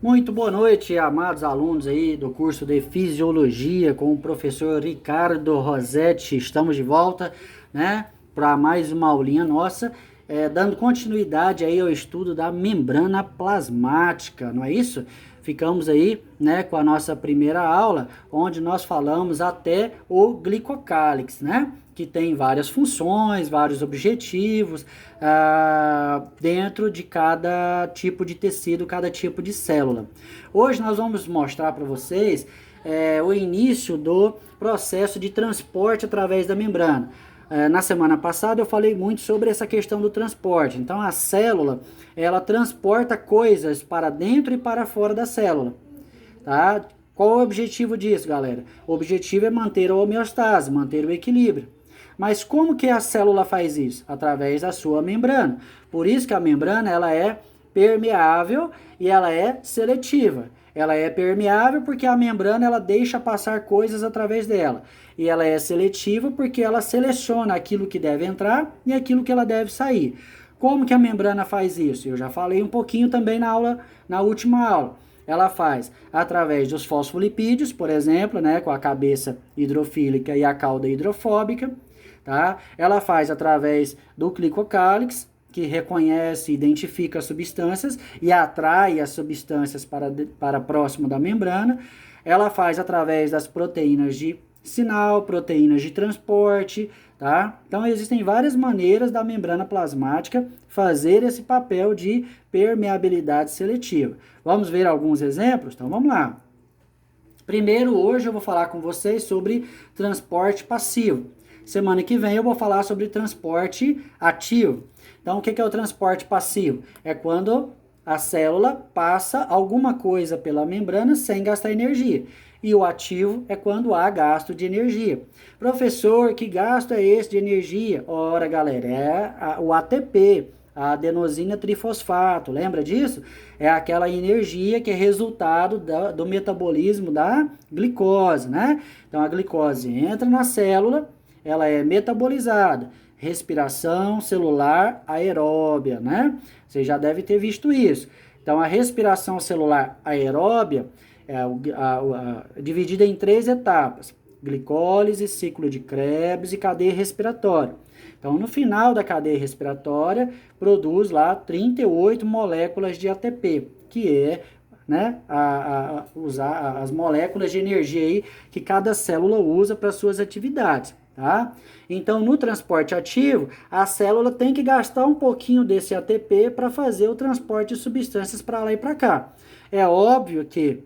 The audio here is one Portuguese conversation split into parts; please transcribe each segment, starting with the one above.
Muito boa noite, amados alunos aí do curso de Fisiologia com o professor Ricardo Rosetti. Estamos de volta, né, para mais uma aulinha nossa, dando continuidade aí ao estudo da membrana plasmática, não é isso? Ficamos aí, né, com a nossa primeira aula, onde nós falamos até o glicocálix, né? Que tem várias funções, vários objetivos dentro de cada tipo de tecido, cada tipo de célula. Hoje nós vamos mostrar para vocês o início do processo de transporte através da membrana. Na semana passada eu falei muito sobre essa questão do transporte. Então a célula, ela transporta coisas para dentro e para fora da célula, tá? Qual é o objetivo disso, galera? O objetivo é manter a homeostase, manter o equilíbrio. Mas como que a célula faz isso? Através da sua membrana. Por isso que a membrana ela é permeável e ela é seletiva. Ela é permeável porque a membrana ela deixa passar coisas através dela. E ela é seletiva porque ela seleciona aquilo que deve entrar e aquilo que ela deve sair. Como que a membrana faz isso? Eu já falei um pouquinho também na última aula. Ela faz através dos fosfolipídios, por exemplo, né, com a cabeça hidrofílica e a cauda hidrofóbica. Tá? Ela faz através do glicocálix, que reconhece e identifica as substâncias e atrai as substâncias para próximo da membrana. Ela faz através das proteínas de sinal, proteínas de transporte, tá? Então existem várias maneiras da membrana plasmática fazer esse papel de permeabilidade seletiva. Vamos ver alguns exemplos? Então vamos lá. Primeiro, hoje eu vou falar com vocês sobre transporte passivo. Semana que vem eu vou falar sobre transporte ativo. Então, o que é o transporte passivo? É quando a célula passa alguma coisa pela membrana sem gastar energia. E o ativo é quando há gasto de energia. Professor, que gasto é esse de energia? Ora, galera, é o ATP, a adenosina trifosfato. Lembra disso? É aquela energia que é resultado do metabolismo da glicose, né? Então, a glicose entra na célula, ela é metabolizada, respiração celular aeróbia, né? Você já deve ter visto isso. Então, a respiração celular aeróbia é dividida em 3 etapas: glicólise, ciclo de Krebs e cadeia respiratória. Então, no final da cadeia respiratória, produz lá 38 moléculas de ATP, que é, né, as moléculas de energia aí que cada célula usa para suas atividades. Tá? Então, no transporte ativo, a célula tem que gastar um pouquinho desse ATP para fazer o transporte de substâncias para lá e para cá. É óbvio que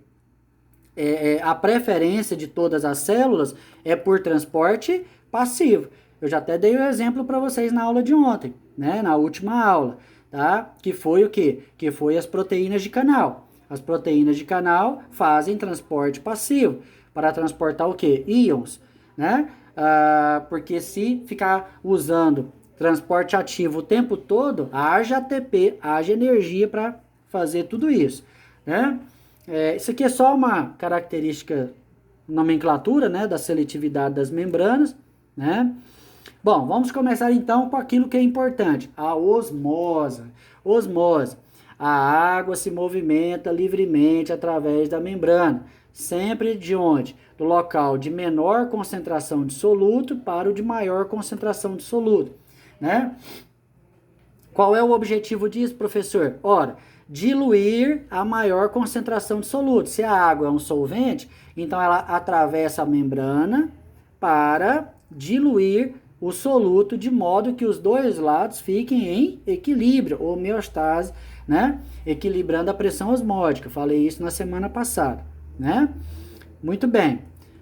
a preferência de todas as células é por transporte passivo. Eu já até dei o exemplo para vocês na aula de ontem, né? Na última aula, tá? Que foi o quê? Que foi as proteínas de canal. As proteínas de canal fazem transporte passivo para transportar o quê? Íons, né? Porque se ficar usando transporte ativo o tempo todo, haja ATP, haja energia para fazer tudo isso, né? Isso aqui é só uma característica, nomenclatura, né, da seletividade das membranas, né? Bom, vamos começar então com aquilo que é importante, a osmose. Osmose. A água se movimenta livremente através da membrana, sempre de onde? Do local de menor concentração de soluto para o de maior concentração de soluto, né? Qual é o objetivo disso, professor? Ora, diluir a maior concentração de soluto. Se a água é um solvente, então ela atravessa a membrana para diluir o soluto de modo que os dois lados fiquem em equilíbrio, homeostase, né? Equilibrando a pressão osmótica. Falei isso na semana passada, né? Muito bem.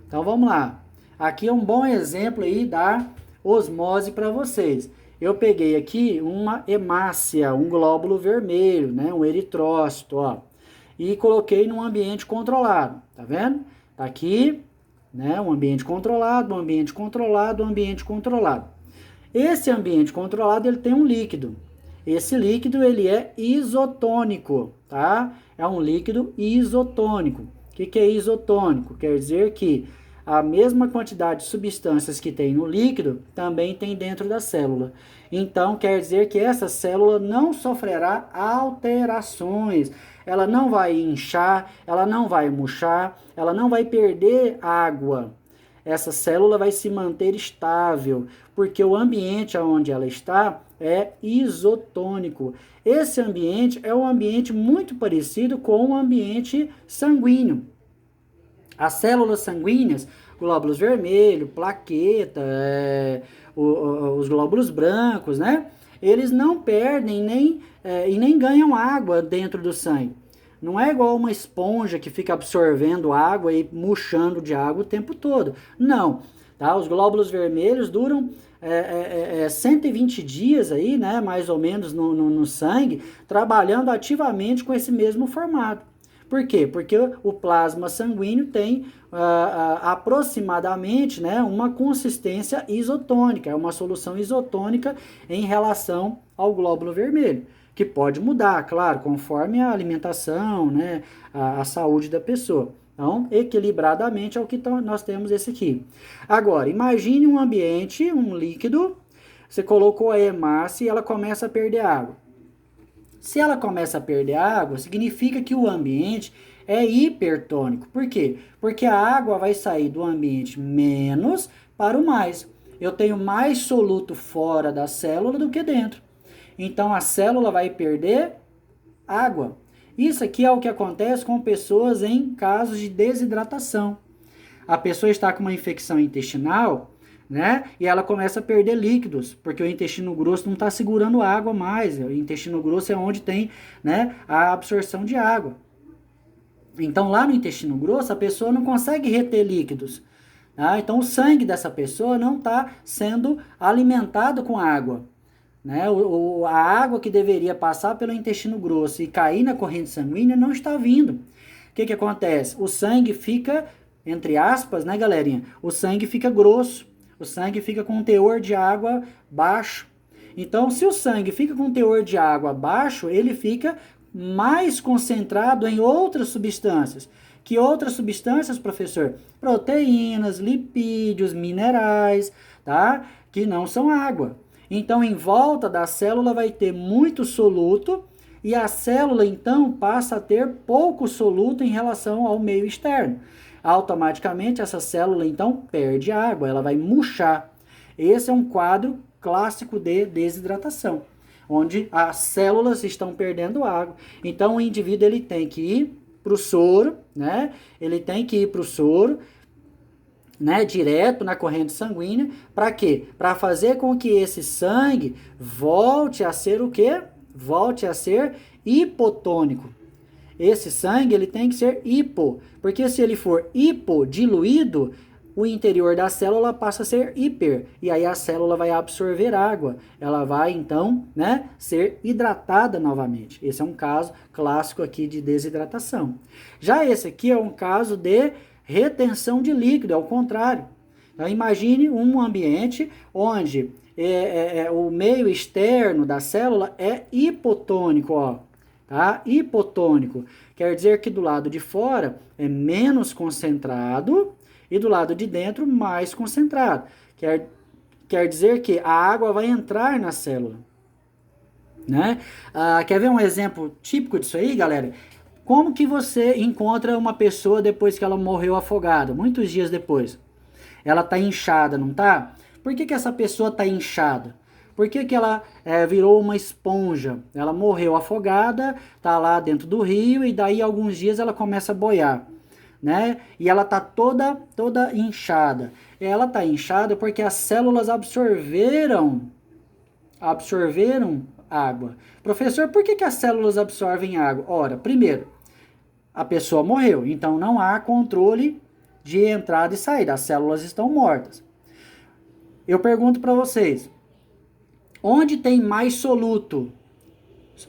Então vamos lá. Aqui é um bom exemplo aí da osmose para vocês. Eu peguei aqui uma hemácia, um glóbulo vermelho, né, um eritrócito, ó, e coloquei num ambiente controlado, tá vendo? Tá aqui, né, um ambiente controlado, um ambiente controlado, um ambiente controlado. Esse ambiente controlado, ele tem um líquido. Esse líquido, ele é isotônico, tá? É um líquido isotônico. O que é isotônico? Quer dizer que a mesma quantidade de substâncias que tem no líquido, também tem dentro da célula. Então, quer dizer que essa célula não sofrerá alterações. Ela não vai inchar, ela não vai murchar, ela não vai perder água. Essa célula vai se manter estável, porque o ambiente onde ela está é isotônico. Esse ambiente é um ambiente muito parecido com o ambiente sanguíneo. As células sanguíneas, glóbulos vermelhos, plaqueta, os glóbulos brancos, né? Eles não perdem e nem ganham água dentro do sangue. Não é igual uma esponja que fica absorvendo água e murchando de água o tempo todo. Não. Tá? Os glóbulos vermelhos duram 120 dias aí, né, mais ou menos no sangue, trabalhando ativamente com esse mesmo formato. Por quê? Porque o plasma sanguíneo tem aproximadamente, né, uma consistência isotônica, é uma solução isotônica em relação ao glóbulo vermelho, que pode mudar, claro, conforme a alimentação, né, a saúde da pessoa. Então, equilibradamente é o que nós temos esse aqui. Agora, imagine um ambiente, um líquido, você colocou a hemácia e ela começa a perder água. Se ela começa a perder água, significa que o ambiente é hipertônico. Por quê? Porque a água vai sair do ambiente menos para o mais. Eu tenho mais soluto fora da célula do que dentro. Então, a célula vai perder água. Isso aqui é o que acontece com pessoas em casos de desidratação. A pessoa está com uma infecção intestinal, né? E ela começa a perder líquidos, porque o intestino grosso não está segurando água mais. O intestino grosso é onde tem, né, a absorção de água. Então, lá no intestino grosso, a pessoa não consegue reter líquidos. Tá? Então, o sangue dessa pessoa não está sendo alimentado com água. Né? A água que deveria passar pelo intestino grosso e cair na corrente sanguínea não está vindo. O que acontece? O sangue fica, entre aspas, né, galerinha? O sangue fica grosso. O sangue fica com um teor de água baixo. Então, se o sangue fica com um teor de água baixo, ele fica mais concentrado em outras substâncias. Que outras substâncias, professor? Proteínas, lipídios, minerais, tá? Que não são água. Então, em volta da célula vai ter muito soluto e a célula, então, passa a ter pouco soluto em relação ao meio externo. Automaticamente, essa célula, então, perde água, ela vai murchar. Esse é um quadro clássico de desidratação, onde as células estão perdendo água. Então, o indivíduo ele tem que ir para o soro, né? Ele tem que ir para o soro, né, direto na corrente sanguínea, para quê? Para fazer com que esse sangue volte a ser o quê? Volte a ser hipotônico. Esse sangue ele tem que ser hipo, porque se ele for hipodiluído, o interior da célula passa a ser hiper, e aí a célula vai absorver água, ela vai então, né, ser hidratada novamente. Esse é um caso clássico aqui de desidratação. Já esse aqui é um caso de retenção de líquido, é o contrário. Então, imagine um ambiente onde o meio externo da célula é hipotônico, ó, tá? Hipotônico quer dizer que do lado de fora é menos concentrado e do lado de dentro mais concentrado. Quer dizer que a água vai entrar na célula, né? Quer ver um exemplo típico disso aí, galera? Como que você encontra uma pessoa depois que ela morreu afogada, muitos dias depois? Ela está inchada, não está? Por que essa pessoa está inchada? Por que ela virou uma esponja? Ela morreu afogada, está lá dentro do rio e daí alguns dias ela começa a boiar, né? E ela está toda inchada. Ela está inchada porque as células absorveram água. Professor, por que as células absorvem água? Ora, primeiro, a pessoa morreu, então não há controle de entrada e saída, as células estão mortas. Eu pergunto para vocês, onde tem mais soluto?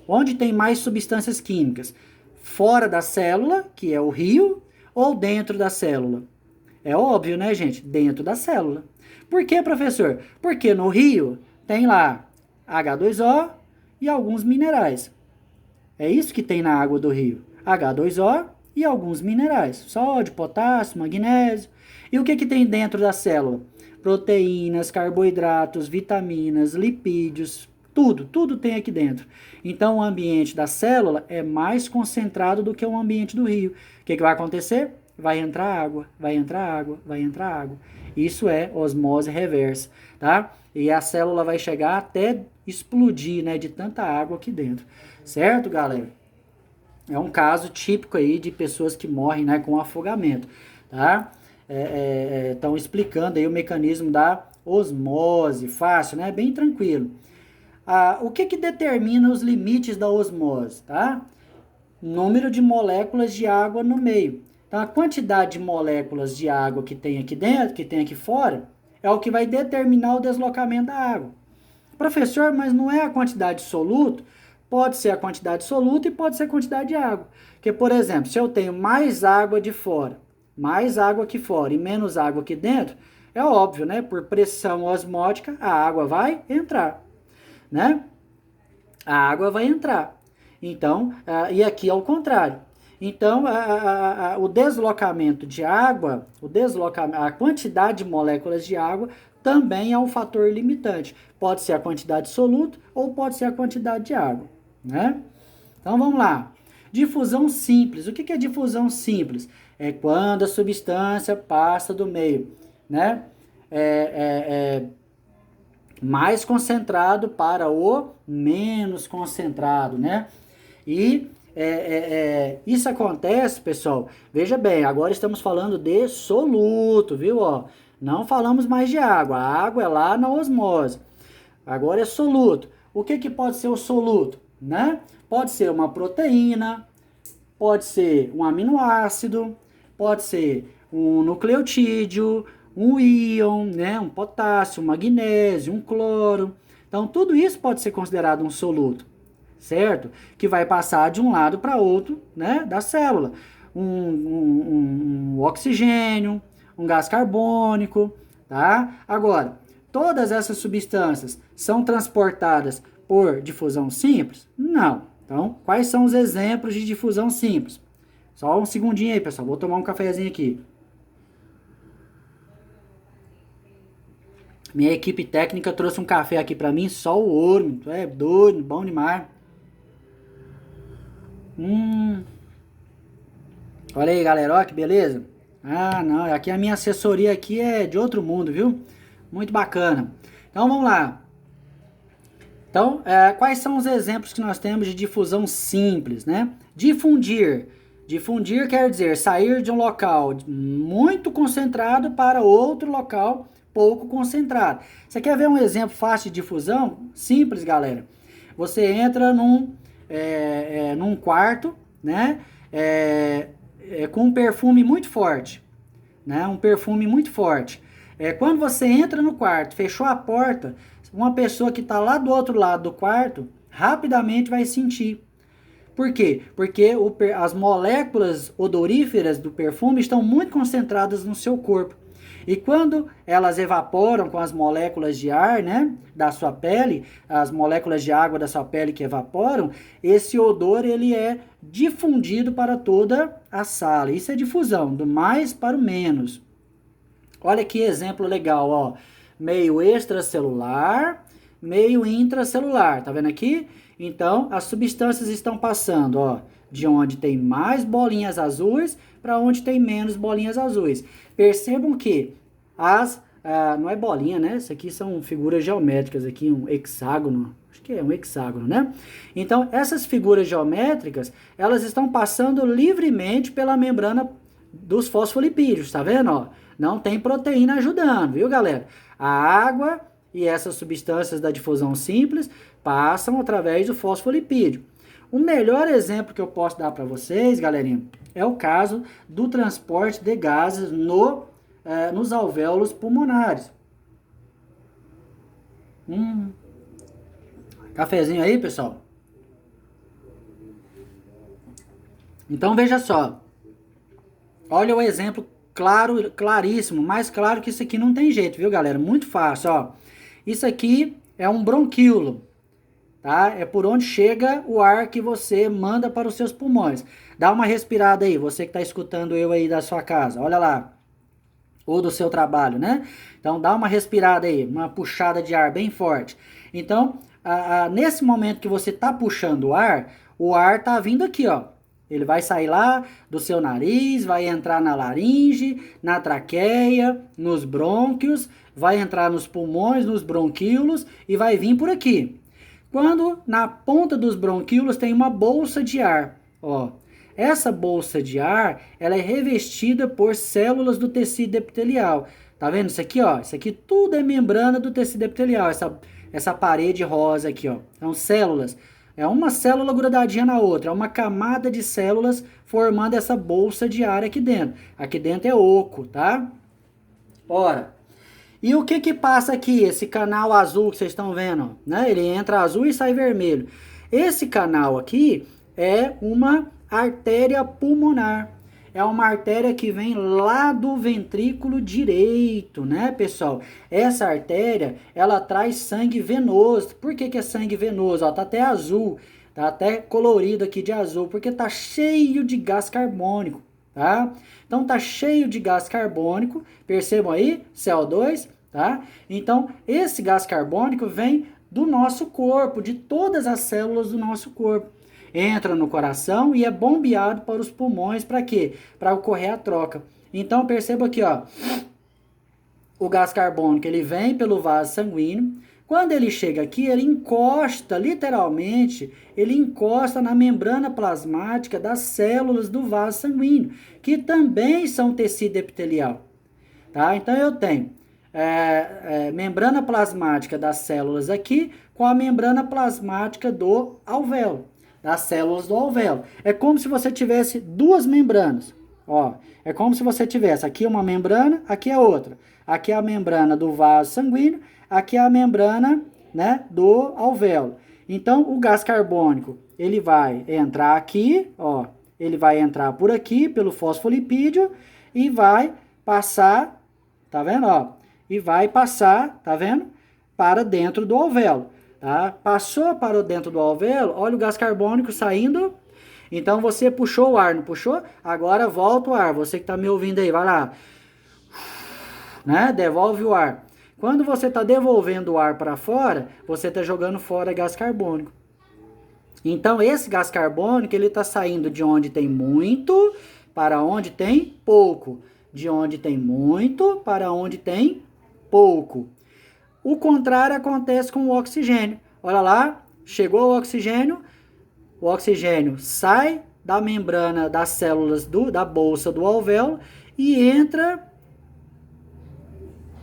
Onde tem mais substâncias químicas? Fora da célula, que é o rio, ou dentro da célula? É óbvio, né, gente? Dentro da célula. Por que, professor? Porque no rio tem lá H2O e alguns minerais. É isso que tem na água do rio. H2O e alguns minerais, sódio, potássio, magnésio. E o que tem dentro da célula? Proteínas, carboidratos, vitaminas, lipídios, tudo tem aqui dentro. Então o ambiente da célula é mais concentrado do que o ambiente do rio. O que vai acontecer? Vai entrar água, vai entrar água, vai entrar água. Isso é osmose reversa, tá? E a célula vai chegar até explodir, né, de tanta água aqui dentro. Certo, galera? É um caso típico aí de pessoas que morrem, né, com afogamento, tá? Estão explicando aí o mecanismo da osmose, fácil, né? Bem tranquilo. O que determina os limites da osmose, tá? Número de moléculas de água no meio. Então, a quantidade de moléculas de água que tem aqui dentro, que tem aqui fora, é o que vai determinar o deslocamento da água. Professor, mas não é a quantidade de soluto? Pode ser a quantidade de soluto e pode ser a quantidade de água. Porque, por exemplo, se eu tenho mais água de fora, mais água aqui fora e menos água aqui dentro, é óbvio, né? Por pressão osmótica, a água vai entrar, né? A água vai entrar. Então, e aqui é o contrário. Então, o deslocamento de água, a quantidade de moléculas de água também é um fator limitante. Pode ser a quantidade de soluto ou pode ser a quantidade de água, né? Então, vamos lá. Difusão simples. O que é difusão simples? É quando a substância passa do meio, né? Mais concentrado para o menos concentrado, né? E isso acontece, pessoal, veja bem, agora estamos falando de soluto, viu? Ó, não falamos mais de água, a água é lá na osmose. Agora é soluto. O que pode ser o soluto, né? Pode ser uma proteína, pode ser um aminoácido, pode ser um nucleotídeo, um íon, né? Um potássio, um magnésio, um cloro. Então, tudo isso pode ser considerado um soluto, certo? Que vai passar de um lado para outro, né? Da célula. Um oxigênio, um gás carbônico, tá? Agora, todas essas substâncias são transportadas por difusão simples? Não. Então, quais são os exemplos de difusão simples? Só um segundinho aí, pessoal. Vou tomar um cafezinho aqui. Minha equipe técnica trouxe um café aqui pra mim, só o ouro. É doido, bom demais. Olha aí, galera, ó que beleza. Ah, não, aqui a minha assessoria aqui é de outro mundo, viu? Muito bacana. Então, vamos lá. Então, quais são os exemplos que nós temos de difusão simples, né? Difundir. Difundir quer dizer sair de um local muito concentrado para outro local pouco concentrado. Você quer ver um exemplo fácil de difusão? Simples, galera. Você entra num quarto, né? Com um perfume muito forte, né? Um perfume muito forte. Quando você entra no quarto, fechou a porta, uma pessoa que está lá do outro lado do quarto rapidamente vai sentir. Por quê? Porque as moléculas odoríferas do perfume estão muito concentradas no seu corpo. E quando elas evaporam com as moléculas de ar, né, da sua pele, as moléculas de água da sua pele que evaporam, esse odor ele é difundido para toda a sala. Isso é difusão, do mais para o menos. Olha que exemplo legal, ó. Meio extracelular, meio intracelular, tá vendo aqui? Então, as substâncias estão passando, ó, de onde tem mais bolinhas azuis para onde tem menos bolinhas azuis. Percebam que não é bolinha, né? Isso aqui são figuras geométricas, aqui um hexágono, acho que é um hexágono, né? Então, essas figuras geométricas, elas estão passando livremente pela membrana dos fosfolipídios, tá vendo, ó? Não tem proteína ajudando, viu, galera? A água e essas substâncias da difusão simples passam através do fosfolipídio. O melhor exemplo que eu posso dar para vocês, galerinha, é o caso do transporte de gases nos alvéolos pulmonares. Cafezinho aí, pessoal? Então, veja só. Olha o exemplo claro, claríssimo, mais claro que isso aqui não tem jeito, viu, galera? Muito fácil, ó. Isso aqui é um bronquíolo, tá? É por onde chega o ar que você manda para os seus pulmões. Dá uma respirada aí, você que está escutando eu aí da sua casa, olha lá, ou do seu trabalho, né? Então dá uma respirada aí, uma puxada de ar bem forte. Então, nesse momento que você está puxando o ar tá vindo aqui, ó. Ele vai sair lá do seu nariz, vai entrar na laringe, na traqueia, nos brônquios, vai entrar nos pulmões, nos bronquíolos e vai vir por aqui. Quando na ponta dos bronquíolos tem uma bolsa de ar, ó. Essa bolsa de ar, ela é revestida por células do tecido epitelial. Tá vendo isso aqui, ó? Isso aqui tudo é membrana do tecido epitelial, essa parede rosa aqui, ó. São células. É uma célula grudadinha na outra, é uma camada de células formando essa bolsa de ar aqui dentro. Aqui dentro é oco, tá? Ora, e o que que passa aqui, esse canal azul que vocês estão vendo, né? Ele entra azul e sai vermelho. Esse canal aqui é uma artéria pulmonar. É uma artéria que vem lá do ventrículo direito, né, pessoal? Essa artéria, ela traz sangue venoso. Por que que é sangue venoso? Ó, tá até azul, tá até colorido aqui de azul, porque tá cheio de gás carbônico, tá? Então tá cheio de gás carbônico, percebam aí, CO2, tá? Então esse gás carbônico vem do nosso corpo, de todas as células do nosso corpo. Entra no coração e é bombeado para os pulmões, para quê? Para ocorrer a troca. Então perceba aqui, ó, o gás carbônico, ele vem pelo vaso sanguíneo. Quando ele chega aqui, ele encosta, literalmente, ele encosta na membrana plasmática das células do vaso sanguíneo, que também são tecido epitelial. Tá? Então eu tenho membrana plasmática das células aqui com a membrana plasmática do alvéolo, das células do alvéolo. É como se você tivesse duas membranas. Ó, é como se você tivesse aqui uma membrana, aqui é outra. Aqui é a membrana do vaso sanguíneo, aqui é a membrana, né, do alvéolo. Então, o gás carbônico, ele vai entrar aqui, ó, ele vai entrar por aqui, pelo fosfolipídio, e vai passar, tá vendo, ó? E vai passar, tá vendo? Para dentro do alvéolo, tá? Passou para dentro do alvéolo, olha o gás carbônico saindo. Então, você puxou o ar, não puxou? Agora volta o ar, você que está me ouvindo aí, vai lá. Né? Devolve o ar. Quando você está devolvendo o ar para fora, você está jogando fora gás carbônico. Então, esse gás carbônico, ele está saindo de onde tem muito para onde tem pouco. De onde tem muito para onde tem pouco. O contrário acontece com o oxigênio. Olha lá, chegou o oxigênio sai da membrana das células da bolsa do alvéolo e entra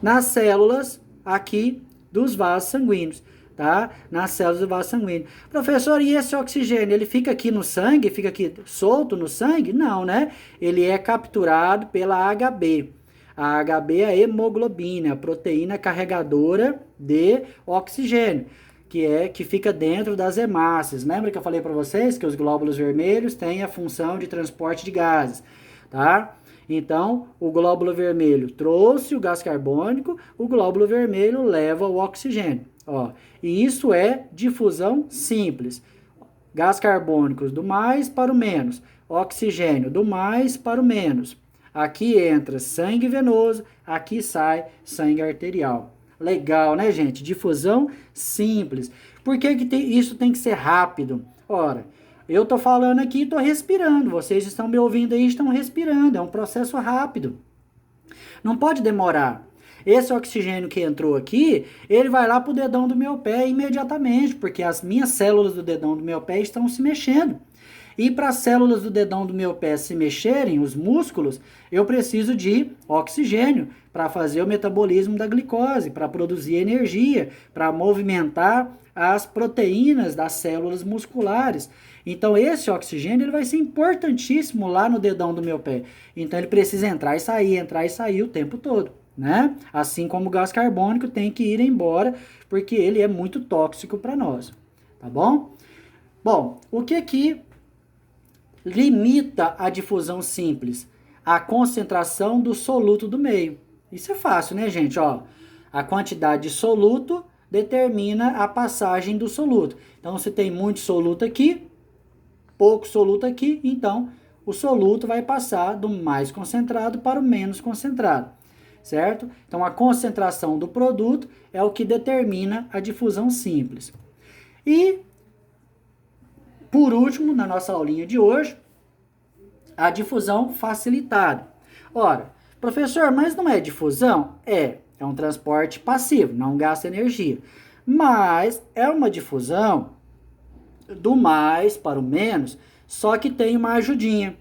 nas células aqui dos vasos sanguíneos, tá? Nas células do vaso sanguíneo. Professor, e esse oxigênio, ele fica aqui no sangue, fica aqui solto no sangue? Não, né? Ele é capturado pela HB. A HB é a hemoglobina, a proteína carregadora de oxigênio, que fica dentro das hemácias. Lembra que eu falei para vocês que os glóbulos vermelhos têm a função de transporte de gases, tá? Então, o glóbulo vermelho trouxe o gás carbônico, o glóbulo vermelho leva o oxigênio. Ó, e isso é difusão simples. Gás carbônico do mais para o menos, oxigênio do mais para o menos. Aqui entra sangue venoso, aqui sai sangue arterial. Legal, né, gente? Difusão simples. Por que isso tem que ser rápido? Ora, eu tô falando aqui e tô respirando. Vocês estão me ouvindo aí e estão respirando. É um processo rápido. Não pode demorar. Esse oxigênio que entrou aqui, ele vai lá pro dedão do meu pé imediatamente, porque as minhas células do dedão do meu pé estão se mexendo. E para as células do dedão do meu pé se mexerem, os músculos, eu preciso de oxigênio para fazer o metabolismo da glicose, para produzir energia, para movimentar as proteínas das células musculares. Então, esse oxigênio ele vai ser importantíssimo lá no dedão do meu pé. Então, ele precisa entrar e sair o tempo todo, né? Assim como o gás carbônico tem que ir embora, porque ele é muito tóxico para nós, tá bom? Bom, o que limita a difusão simples? A concentração do soluto do meio. Isso é fácil, né, gente? Ó, a quantidade de soluto determina a passagem do soluto. Então, se tem muito soluto aqui, pouco soluto aqui, então o soluto vai passar do mais concentrado para o menos concentrado, certo? Então, a concentração do produto é o que determina a difusão simples. E, por último, na nossa aulinha de hoje, a difusão facilitada. Ora, professor, mas não é difusão? É um transporte passivo, não gasta energia. Mas é uma difusão do mais para o menos, só que tem uma ajudinha.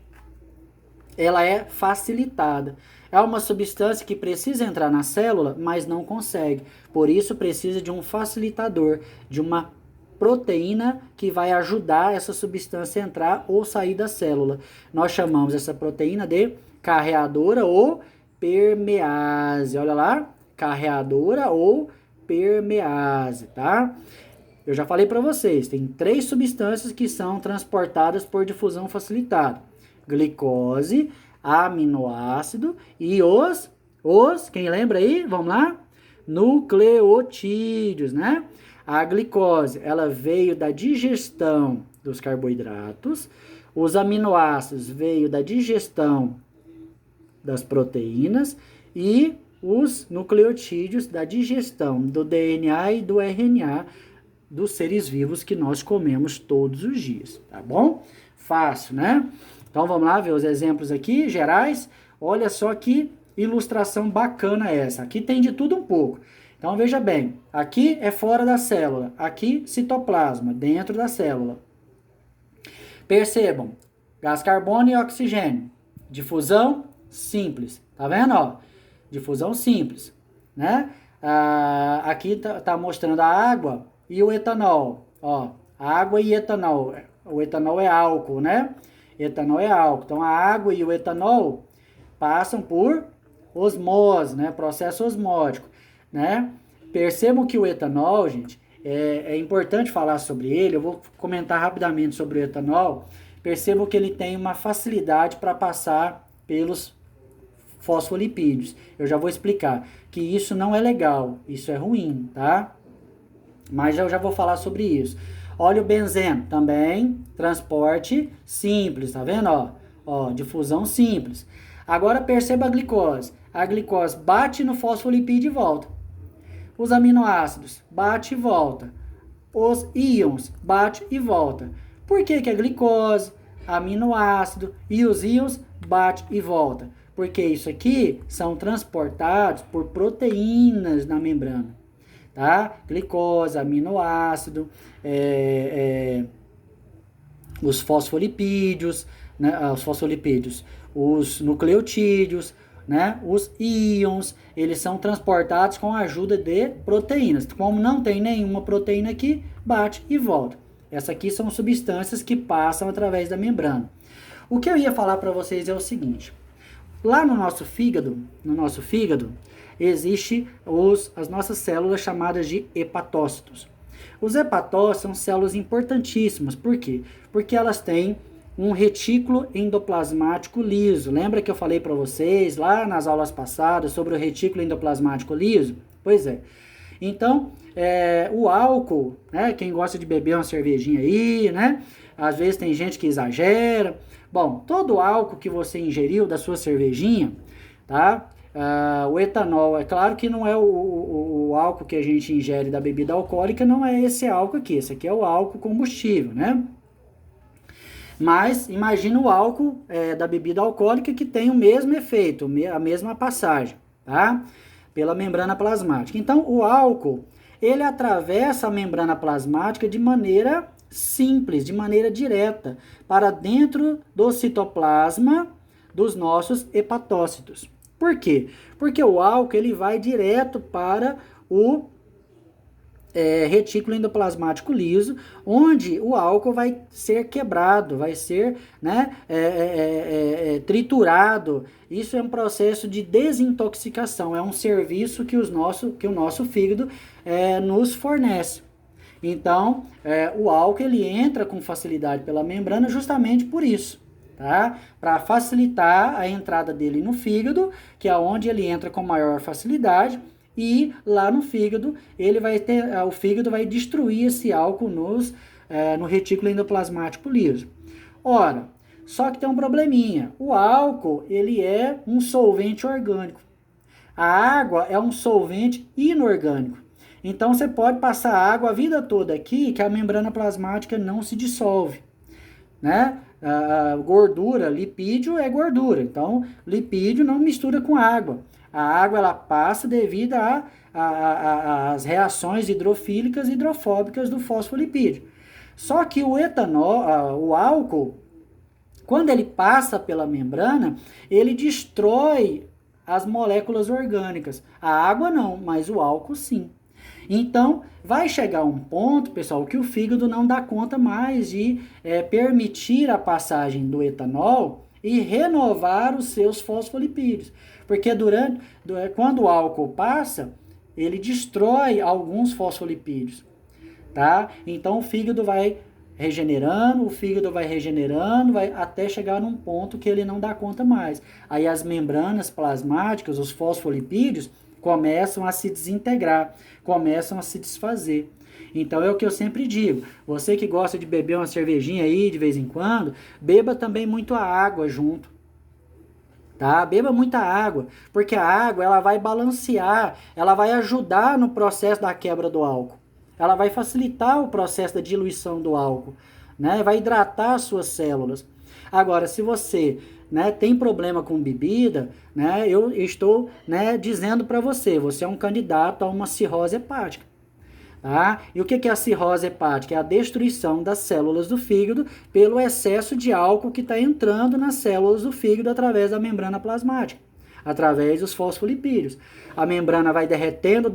Ela é facilitada. É uma substância que precisa entrar na célula, mas não consegue. Por isso precisa de um facilitador, de uma proteína que vai ajudar essa substância a entrar ou sair da célula. Nós chamamos essa proteína de carreadora ou permease. Olha lá, carreadora ou permease, tá? Eu já falei para vocês, tem 3 substâncias que são transportadas por difusão facilitada: glicose, aminoácido e quem lembra aí? Vamos lá? Nucleotídeos, né? A glicose, ela veio da digestão dos carboidratos, os aminoácidos veio da digestão das proteínas e os nucleotídeos da digestão do DNA e do RNA dos seres vivos que nós comemos todos os dias, tá bom? Fácil, né? Então vamos lá ver os exemplos aqui, gerais. Olha só que ilustração bacana essa. Aqui tem de tudo um pouco. Então veja bem, aqui é fora da célula, aqui citoplasma, dentro da célula. Percebam, gás carbônico e oxigênio, difusão simples, tá vendo, ó? Difusão simples, né? Aqui tá mostrando a água e o etanol, ó, água e etanol. O etanol é álcool, né? Etanol é álcool. Então a água e o etanol passam por osmose, né? Processo osmótico, né? Percebam que o etanol, gente, é importante falar sobre ele. Eu vou comentar rapidamente sobre o etanol. Percebam que ele tem uma facilidade para passar pelos fosfolipídios. Eu já vou explicar que isso não é legal, isso é ruim, tá? Mas eu já vou falar sobre isso. Olha o benzeno, também transporte simples, tá vendo? Ó, difusão simples. Agora perceba a glicose. A glicose bate no fosfolipídio e volta. Os aminoácidos bate e volta. Os íons bate e volta. Por que a glicose, aminoácido e os íons bate e volta? Porque isso aqui são transportados por proteínas na membrana, tá? Glicose, aminoácido, os fosfolipídios, né? Os nucleotídeos, né? Os íons, eles são transportados com a ajuda de proteínas. Como não tem nenhuma proteína aqui, bate e volta. Essas aqui são substâncias que passam através da membrana. O que eu ia falar para vocês é o seguinte: lá no nosso fígado, existe as nossas células chamadas de hepatócitos. Os hepatócitos são células importantíssimas. Por quê? Porque elas têm um retículo endoplasmático liso. Lembra que eu falei para vocês lá nas aulas passadas sobre o retículo endoplasmático liso? Pois é. Então, o álcool, né? Quem gosta de beber uma cervejinha aí, né? Às vezes tem gente que exagera. Bom, todo álcool que você ingeriu da sua cervejinha, tá? O etanol, é claro que não é o álcool que a gente ingere da bebida alcoólica, não é esse álcool aqui. Esse aqui é o álcool combustível, né? Mas imagina o álcool da bebida alcoólica que tem o mesmo efeito, a mesma passagem, tá? Pela membrana plasmática. Então, o álcool, ele atravessa a membrana plasmática de maneira simples, de maneira direta, para dentro do citoplasma dos nossos hepatócitos. Por quê? Porque o álcool, ele vai direto para o retículo endoplasmático liso, onde o álcool vai ser quebrado, vai ser, né, triturado. Isso é um processo de desintoxicação, é um serviço que o nosso fígado nos fornece. Então, o álcool ele entra com facilidade pela membrana justamente por isso, tá? Para facilitar a entrada dele no fígado, que é onde ele entra com maior facilidade. e lá no fígado, o fígado vai destruir esse álcool no retículo endoplasmático liso. Ora, só que tem um probleminha. O álcool, ele é um solvente orgânico. A água é um solvente inorgânico. Então, você pode passar água a vida toda aqui, que a membrana plasmática não se dissolve, né? A gordura, lipídio é gordura. Então, lipídio não mistura com água. A água, ela passa devido às reações hidrofílicas e hidrofóbicas do fosfolipídio. Só que o etanol, o álcool, quando ele passa pela membrana, ele destrói as moléculas orgânicas. A água não, mas o álcool sim. Então, vai chegar um ponto, pessoal, que o fígado não dá conta mais de permitir a passagem do etanol e renovar os seus fosfolipídios. Porque quando o álcool passa, ele destrói alguns fosfolipídios, tá? Então, o fígado vai regenerando, até chegar num ponto que ele não dá conta mais. Aí as membranas plasmáticas, os fosfolipídios, começam a se desintegrar, começam a se desfazer. Então é o que eu sempre digo, você que gosta de beber uma cervejinha aí de vez em quando, beba também muito a água junto, tá? Beba muita água, porque a água ela vai balancear, ela vai ajudar no processo da quebra do álcool, ela vai facilitar o processo da diluição do álcool, né? Vai hidratar as suas células. Agora, se você tem problema com bebida, eu estou dizendo para você, você é um candidato a uma cirrose hepática. Tá? E o que é a cirrose hepática? É a destruição das células do fígado pelo excesso de álcool que está entrando nas células do fígado através da membrana plasmática, através dos fosfolipídios. A membrana vai derretendo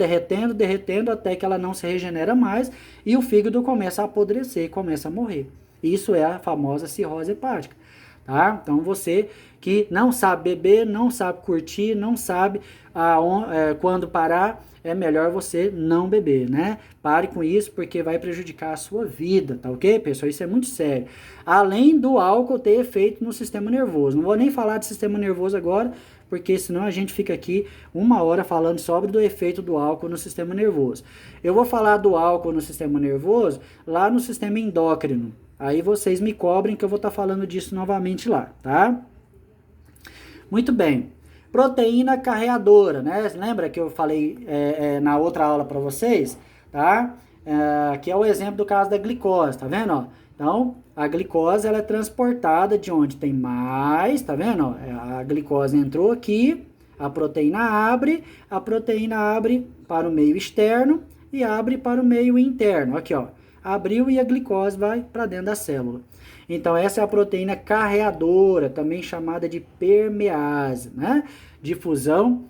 até que ela não se regenera mais e o fígado começa a apodrecer e começa a morrer. Isso é a famosa cirrose hepática. Tá? Então você que não sabe beber, não sabe curtir, não sabe quando parar, é melhor você não beber, né? Pare com isso porque vai prejudicar a sua vida, tá ok, pessoal? Isso é muito sério. Além do álcool ter efeito no sistema nervoso. Não vou nem falar de sistema nervoso agora, porque senão a gente fica aqui 1 hora falando sobre do efeito do álcool no sistema nervoso. Eu vou falar do álcool no sistema nervoso lá no sistema endócrino. Aí vocês me cobrem que eu vou estar falando disso novamente lá, tá? Muito bem. Proteína carreadora, né? Lembra que eu falei na outra aula para vocês, tá? Que é o exemplo do caso da glicose, tá vendo? Ó? Então, a glicose ela é transportada de onde tem mais, tá vendo? Ó? A glicose entrou aqui, a proteína abre para o meio externo e abre para o meio interno. Aqui, ó. Abriu e a glicose vai para dentro da célula. Então, essa é a proteína carreadora, também chamada de permease, né? Difusão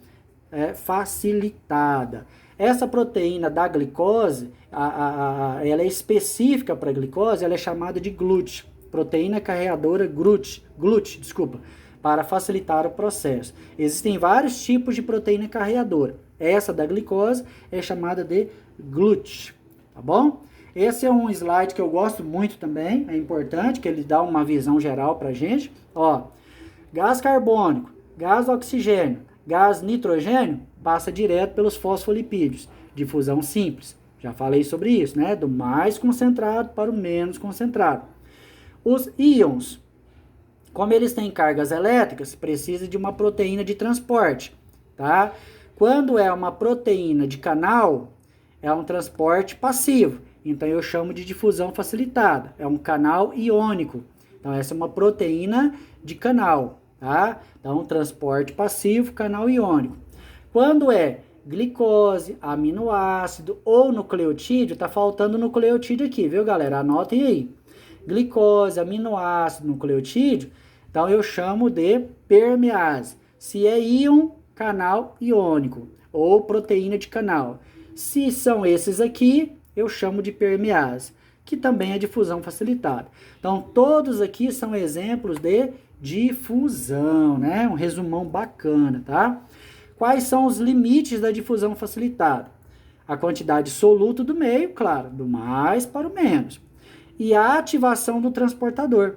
facilitada. Essa proteína da glicose, ela é específica para a glicose, ela é chamada de GLUT, proteína carreadora GLUT, para facilitar o processo. Existem vários tipos de proteína carreadora. Essa da glicose é chamada de GLUT, tá bom? Esse é um slide que eu gosto muito também, é importante, que ele dá uma visão geral pra gente. Ó, gás carbônico, gás oxigênio, gás nitrogênio, passa direto pelos fosfolipídios, difusão simples. Já falei sobre isso, né? Do mais concentrado para o menos concentrado. Os íons, como eles têm cargas elétricas, precisa de uma proteína de transporte, tá? Quando é uma proteína de canal, é um transporte passivo. Então, eu chamo de difusão facilitada. É um canal iônico. Então, essa é uma proteína de canal, tá? Então, transporte passivo, canal iônico. Quando é glicose, aminoácido ou nucleotídeo, tá faltando nucleotídeo aqui, viu, galera? Anotem aí. Glicose, aminoácido, nucleotídeo, então eu chamo de permease. Se é íon, canal iônico ou proteína de canal. Se são esses aqui, eu chamo de permease, que também é difusão facilitada. Então, todos aqui são exemplos de difusão, né? Um resumão bacana, tá? Quais são os limites da difusão facilitada? A quantidade soluto do meio, claro, do mais para o menos. E a ativação do transportador.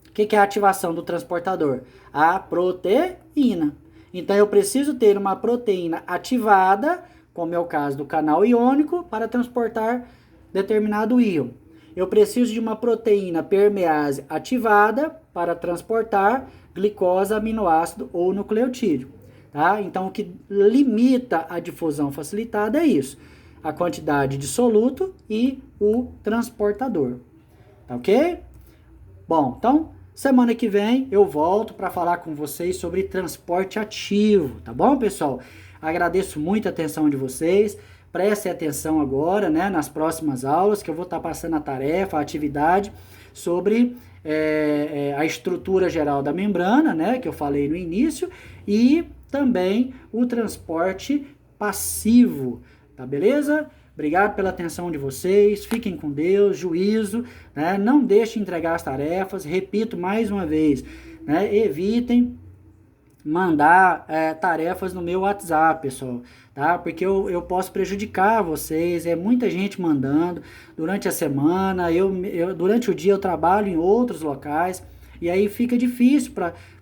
O que é a ativação do transportador? A proteína. Então, eu preciso ter uma proteína ativada, como é o caso do canal iônico, para transportar determinado íon. Eu preciso de uma proteína permease ativada para transportar glicose, aminoácido ou nucleotídeo. Tá? Então, o que limita a difusão facilitada é isso: a quantidade de soluto e o transportador. Tá ok? Bom, então, semana que vem eu volto para falar com vocês sobre transporte ativo, tá bom, pessoal? Agradeço muito a atenção de vocês. Prestem atenção agora, né, nas próximas aulas, que eu vou estar passando a tarefa, a atividade sobre a estrutura geral da membrana, né, que eu falei no início, e também o transporte passivo, tá beleza? Obrigado pela atenção de vocês, fiquem com Deus, juízo, né? Não deixem entregar as tarefas, repito mais uma vez, né? Evitem mandar tarefas no meu WhatsApp, pessoal, tá? Porque eu posso prejudicar vocês, é muita gente mandando durante a semana, durante o dia eu trabalho em outros locais, e aí fica difícil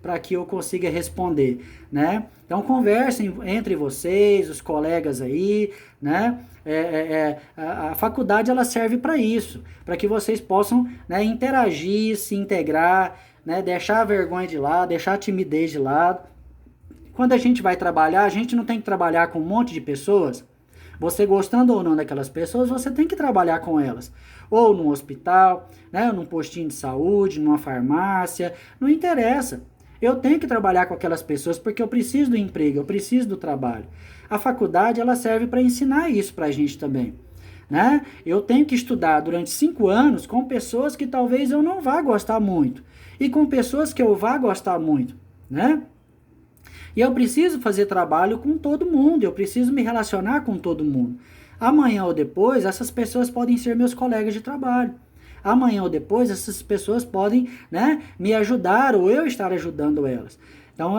para que eu consiga responder, né? Então conversem entre vocês, os colegas aí, né? A faculdade ela serve para isso, para que vocês possam, né, interagir, se integrar, né, deixar a vergonha de lado, deixar a timidez de lado. Quando a gente vai trabalhar, a gente não tem que trabalhar com um monte de pessoas. Você gostando ou não daquelas pessoas, você tem que trabalhar com elas. Ou num hospital, né, num postinho de saúde, numa farmácia, não interessa. Eu tenho que trabalhar com aquelas pessoas porque eu preciso do emprego, eu preciso do trabalho. A faculdade, ela serve para ensinar isso para a gente também, né? Eu tenho que estudar durante 5 anos com pessoas que talvez eu não vá gostar muito e com pessoas que eu vá gostar muito, né? E eu preciso fazer trabalho com todo mundo, eu preciso me relacionar com todo mundo. Amanhã ou depois, essas pessoas podem ser meus colegas de trabalho. Amanhã ou depois, essas pessoas podem, né, me ajudar ou eu estar ajudando elas. Então,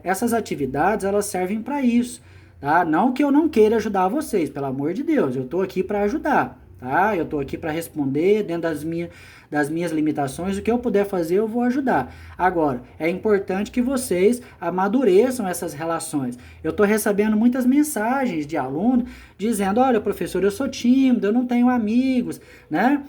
essas atividades, elas servem para isso. Tá? Não que eu não queira ajudar vocês, pelo amor de Deus, eu estou aqui para ajudar. Tá? Eu estou aqui para responder dentro das minhas limitações, o que eu puder fazer eu vou ajudar. Agora, é importante que vocês amadureçam essas relações. Eu estou recebendo muitas mensagens de alunos dizendo, olha professor, eu sou tímido, eu não tenho amigos, né?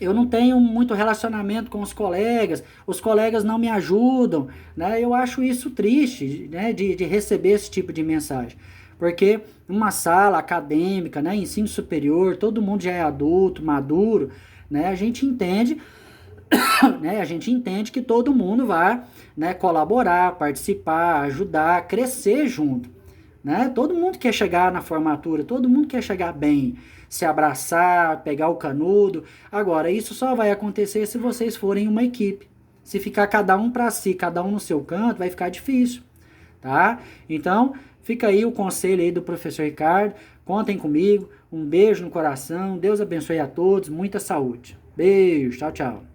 Eu não tenho muito relacionamento com os colegas não me ajudam, né? Eu acho isso triste, né, de receber esse tipo de mensagem. Porque uma sala acadêmica, né, ensino superior, todo mundo já é adulto, maduro, né, a gente entende, né, a gente entende que todo mundo vai, né, colaborar, participar, ajudar, crescer junto, né? Todo mundo quer chegar na formatura, todo mundo quer chegar bem, se abraçar, pegar o canudo. Agora, isso só vai acontecer se vocês forem uma equipe. Se ficar cada um para si, cada um no seu canto, vai ficar difícil, tá? Então, fica aí o conselho aí do professor Ricardo. Contem comigo. Um beijo no coração. Deus abençoe a todos. Muita saúde. Beijo. Tchau, tchau.